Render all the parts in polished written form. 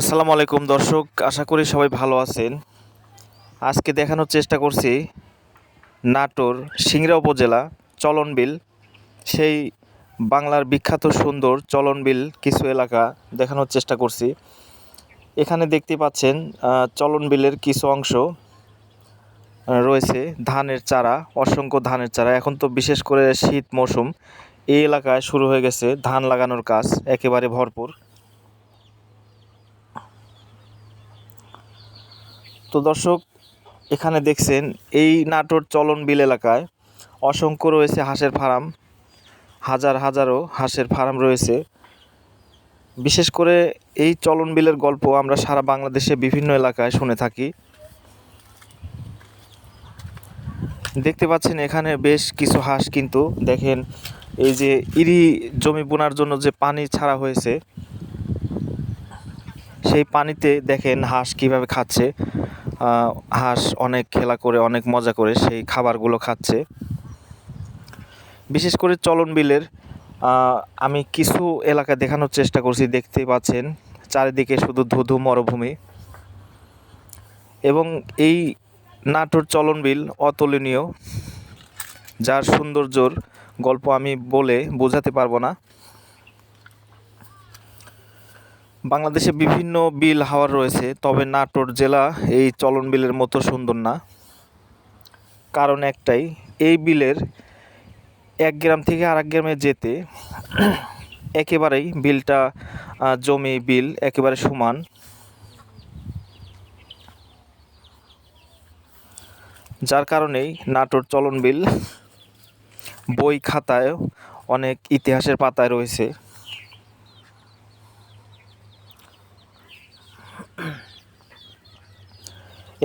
আসসালামু আলাইকুম দর্শক, আশা করি সবাই ভালো আছেন। আজকে দেখানোর চেষ্টা করছি নাটোর সিংড়া উপজেলা চলনবিল, সেই বাংলার বিখ্যাত সুন্দর চলনবিল কিছু এলাকা দেখানোর চেষ্টা করছি। এখানে দেখতে পাচ্ছেন চলনবিলের কিছু অংশ রয়েছে ধানের চারা, অসংখ্য ধানের চারা। এখন তো বিশেষ করে শীত মৌসুম, এই এলাকায় শুরু হয়ে গেছে ধান লাগানোর কাজ একেবারে ভরপুর। তো দর্শক, এখানে দেখছেন এই নাটোর চলনবিল এলাকায় অসংখ্য রয়েছে হাঁসের ফার্ম, হাজারো হাঁসের ফার্ম রয়েছে। বিশেষ করে এই চলনবিলের গল্প আমরা সারা বাংলাদেশে বিভিন্ন এলাকায় শুনে থাকি। দেখতে পাচ্ছেন এখানে বেশ কিছু হাঁস, কিন্তু দেখেন এই যে ইরি জমি বোনার জন্য যে পানি ছাড়া হয়েছে, সেই পানিতে দেখেন হাঁস কিভাবে খাচ্ছে। হাঁস অনেক খেলা করে, অনেক মজা করে সেই খাবারগুলো খাচ্ছে। বিশেষ করে চলনবিলের আমি কিছু এলাকা দেখানোর চেষ্টা করছি। দেখতেই পাচ্ছেন চারিদিকে শুধু ধুধু মরুভূমি, এবং এই নাটোর চলনবিল অতুলনীয়, যার সৌন্দর্যর গল্প আমি বলে বোঝাতে পারবো না। বাংলাদেশে বিভিন্ন বিল হাওর রয়েছে, তবে নাটোর জেলা এই চলনবিলের মতো সুন্দর না। কারণ একটাই, এই বিলের এক গ্রাম থেকে আরেক গ্রামে যেতে একেবারেই বিলটা জমি বিল একেবারে সমান। যার কারণেই নাটোর চলনবিল বই খাতায় অনেক ইতিহাসের পাতায় রয়েছে।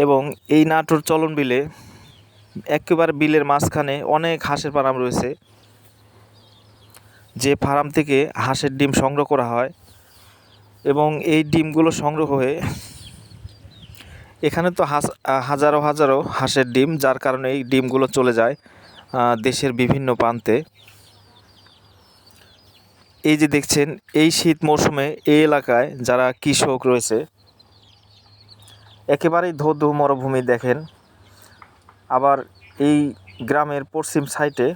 এবং এই নাটোর চলনবিলে একেবারে বিলের মাঝখানে অনেক হাঁসের ফার্ম রয়েছে, যে ফার্ম থেকে হাঁসের ডিম সংগ্রহ করা হয়, এবং এই ডিমগুলো সংগ্রহ হয়ে এখানে তো হাজারো হাঁসের ডিম, যার কারণে এই ডিমগুলো চলে যায় দেশের বিভিন্ন প্রান্তে। এই যে দেখছেন এই শীত মৌসুমে এই এলাকায় যারা কৃষক রয়েছে, একেবারেই ধু মরুভূমি দেখেন। আবার এই গ্রামের পশ্চিম সাইডে